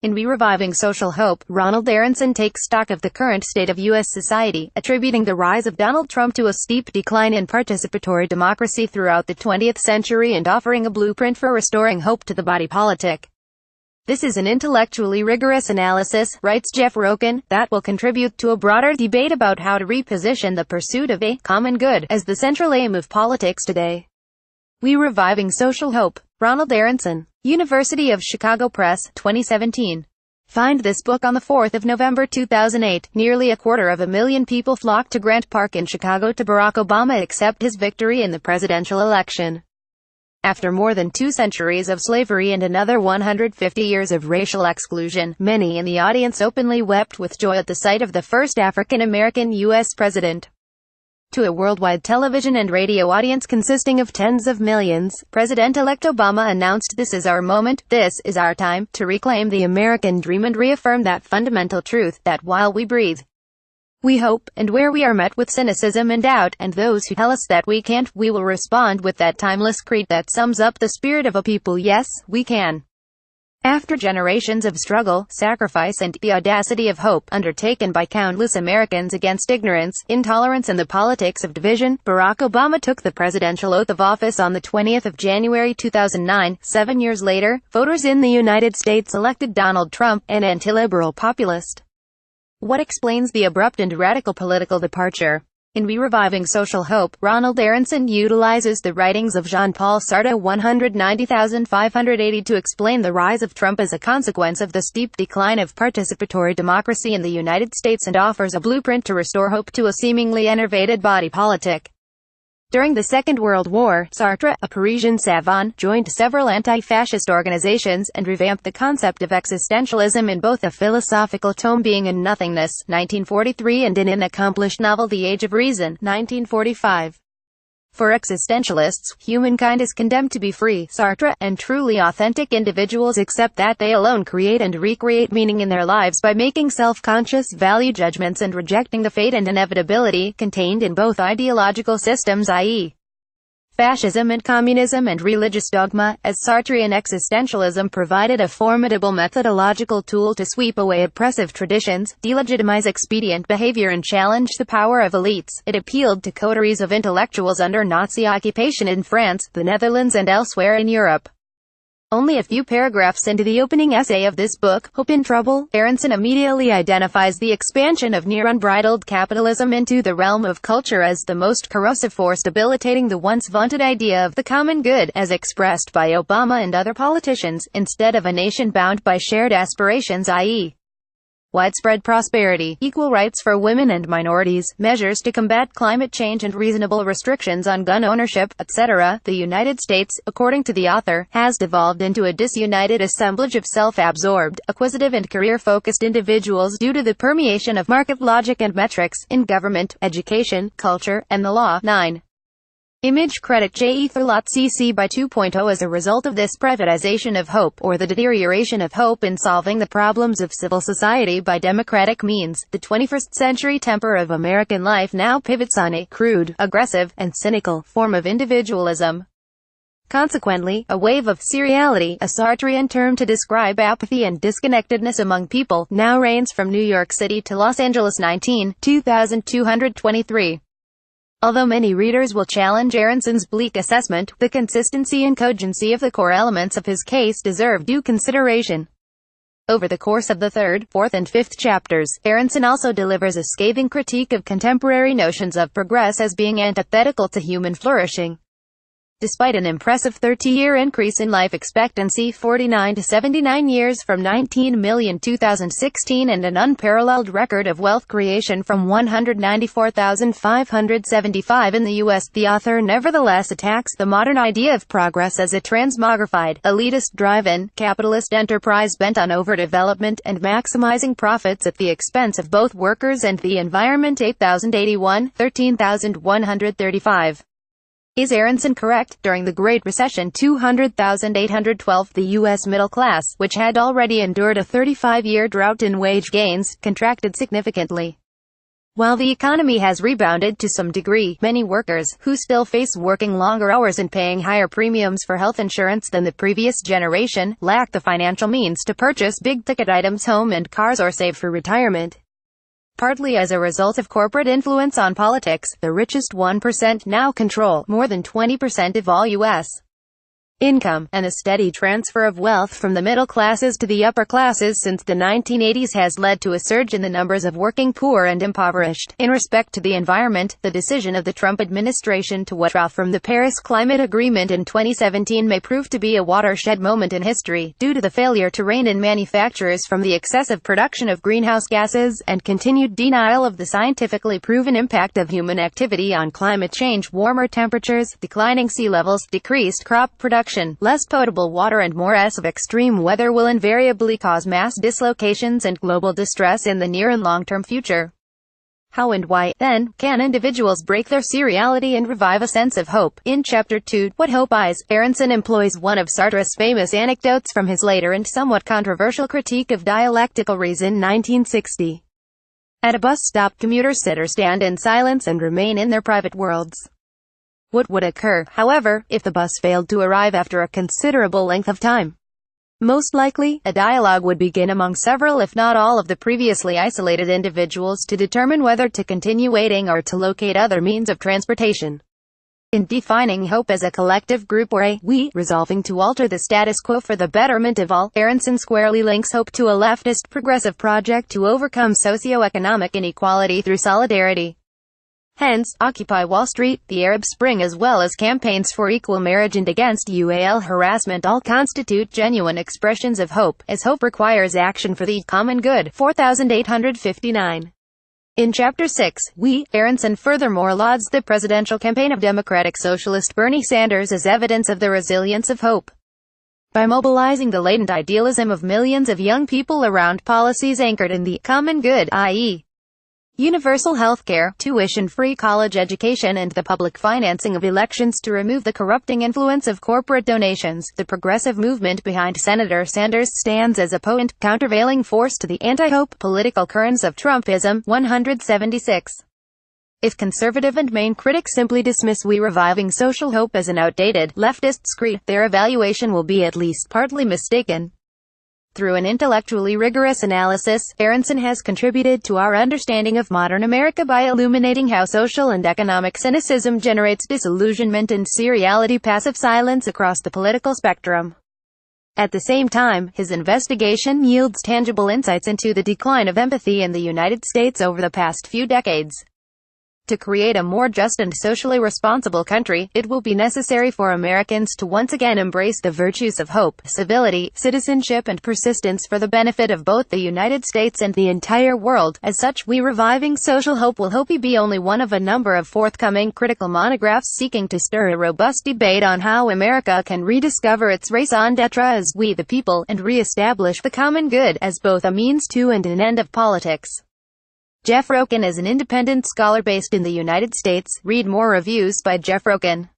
In Reviving Social Hope, Ronald Aronson takes stock of the current state of U.S. society, attributing the rise of Donald Trump to a steep decline in participatory democracy throughout the 20th century and offering a blueprint for restoring hope to the body politic. This is an intellectually rigorous analysis, writes Jeff Roquen, that will contribute to a broader debate about how to reposition the pursuit of a common good as the central aim of politics today. Reviving Social Hope. Ronald Aronson. University of Chicago Press, 2017. Find this book on the 4th of November 2008. Nearly 250,000 people flocked to Grant Park in Chicago to Barack Obama accept his victory in the presidential election. After more than 2 centuries of slavery and another 150 years of racial exclusion, many in the audience openly wept with joy at the sight of the first African-American U.S. president. To a worldwide television and radio audience consisting of tens of millions, President-elect Obama announced, "This is our moment, this is our time, to reclaim the American dream and reaffirm that fundamental truth, that while we breathe, we hope, and where we are met with cynicism and doubt, and those who tell us that we can't, we will respond with that timeless creed that sums up the spirit of a people: yes, we can." After generations of struggle, sacrifice and the audacity of hope, undertaken by countless Americans against ignorance, intolerance and the politics of division, Barack Obama took the presidential oath of office on the 20th of January 2009. 7 years later, voters in the United States elected Donald Trump, an anti-liberal populist. What explains the abrupt and radical political departure? In Reviving Social Hope, Ronald Aronson utilizes the writings of Jean-Paul Sartre 190,580 to explain the rise of Trump as a consequence of the steep decline of participatory democracy in the United States and offers a blueprint to restore hope to a seemingly enervated body politic. During the Second World War, Sartre, a Parisian savant, joined several anti-fascist organizations, and revamped the concept of existentialism in both a philosophical tome, Being and Nothingness, 1943, and in an accomplished novel, The Age of Reason, 1945. For existentialists, humankind is condemned to be free, Sartre, and truly authentic individuals accept that they alone create and recreate meaning in their lives by making self-conscious value judgments and rejecting the fate and inevitability contained in both ideological systems, i.e., fascism and communism, and religious dogma, as Sartrean existentialism provided a formidable methodological tool to sweep away oppressive traditions, delegitimize expedient behavior and challenge the power of elites. It appealed to coteries of intellectuals under Nazi occupation in France, the Netherlands and elsewhere in Europe. Only a few paragraphs into the opening essay of this book, Hope in Trouble, Aronson immediately identifies the expansion of near-unbridled capitalism into the realm of culture as the most corrosive force debilitating the once vaunted idea of the common good, as expressed by Obama and other politicians, instead of a nation bound by shared aspirations, i.e., widespread prosperity, equal rights for women and minorities, measures to combat climate change and reasonable restrictions on gun ownership, etc. The United States, according to the author, has devolved into a disunited assemblage of self-absorbed, acquisitive and career-focused individuals due to the permeation of market logic and metrics, in government, education, culture, and the law. 9. Image credit J. Etherlot.cc by 2.0. As a result of this privatization of hope, or the deterioration of hope in solving the problems of civil society by democratic means, the 21st century temper of American life now pivots on a crude, aggressive, and cynical form of individualism. Consequently, a wave of seriality, a Sartrean term to describe apathy and disconnectedness among people, now reigns from New York City to Los Angeles. 2223. Although many readers will challenge Aronson's bleak assessment, the consistency and cogency of the core elements of his case deserve due consideration. Over the course of the 3rd, 4th and 5th chapters, Aronson also delivers a scathing critique of contemporary notions of progress as being antithetical to human flourishing. Despite an impressive 30-year increase in life expectancy, 49 to 79 years from 19 million 2016, and an unparalleled record of wealth creation from 194,575 in the U.S., the author nevertheless attacks the modern idea of progress as a transmogrified, elitist drive-in, capitalist enterprise bent on overdevelopment and maximizing profits at the expense of both workers and the environment. 8081, 13135. Is Aronson correct? During the Great Recession, 200,812, the U.S. middle class, which had already endured a 35-year drought in wage gains, contracted significantly. While the economy has rebounded to some degree, many workers, who still face working longer hours and paying higher premiums for health insurance than the previous generation, lack the financial means to purchase big-ticket items, home and cars, or save for retirement. Partly as a result of corporate influence on politics, the richest 1% now control more than 20% of all U.S. income, and the steady transfer of wealth from the middle classes to the upper classes since the 1980s has led to a surge in the numbers of working poor and impoverished. In respect to the environment, the decision of the Trump administration to withdraw from the Paris Climate Agreement in 2017 may prove to be a watershed moment in history, due to the failure to rein in manufacturers from the excessive production of greenhouse gases, and continued denial of the scientifically proven impact of human activity on climate change. Warmer temperatures, declining sea levels, decreased crop production, less potable water, and more of extreme weather will invariably cause mass dislocations and global distress in the near and long-term future. How and why, then, can individuals break their seriality and revive a sense of hope? In Chapter 2, What Hope Is, Aronson employs one of Sartre's famous anecdotes from his later and somewhat controversial critique of dialectical reason, 1960. At a bus stop, commuters sit or stand in silence and remain in their private worlds. What would occur, however, if the bus failed to arrive after a considerable length of time? Most likely, a dialogue would begin among several if not all of the previously isolated individuals to determine whether to continue waiting or to locate other means of transportation. In defining hope as a collective group or a we resolving to alter the status quo for the betterment of all, Aronson squarely links hope to a leftist progressive project to overcome socio-economic inequality through solidarity. Hence, Occupy Wall Street, the Arab Spring, as well as campaigns for equal marriage and against UAL harassment all constitute genuine expressions of hope, as hope requires action for the common good. 4859. In Chapter 6, Aronson furthermore lauds the presidential campaign of Democratic Socialist Bernie Sanders as evidence of the resilience of hope. By mobilizing the latent idealism of millions of young people around policies anchored in the common good, i.e., universal health care, tuition-free college education, and the public financing of elections to remove the corrupting influence of corporate donations, the progressive movement behind Senator Sanders stands as a potent, countervailing force to the anti-hope political currents of Trumpism. 176. If conservative and main critics simply dismiss reviving social hope as an outdated, leftist creed, their evaluation will be at least partly mistaken. Through an intellectually rigorous analysis, Aronson has contributed to our understanding of modern America by illuminating how social and economic cynicism generates disillusionment and seriality, passive silence across the political spectrum. At the same time, his investigation yields tangible insights into the decline of empathy in the United States over the past few decades. To create a more just and socially responsible country, it will be necessary for Americans to once again embrace the virtues of hope, civility, citizenship, and persistence for the benefit of both the United States and the entire world. As such, reviving social hope will hopefully be only one of a number of forthcoming critical monographs seeking to stir a robust debate on how America can rediscover its raison d'etre as we the people, and re-establish the common good as both a means to and an end of politics. Jeff Roquen is an independent scholar based in the United States. Read more reviews by Jeff Roquen.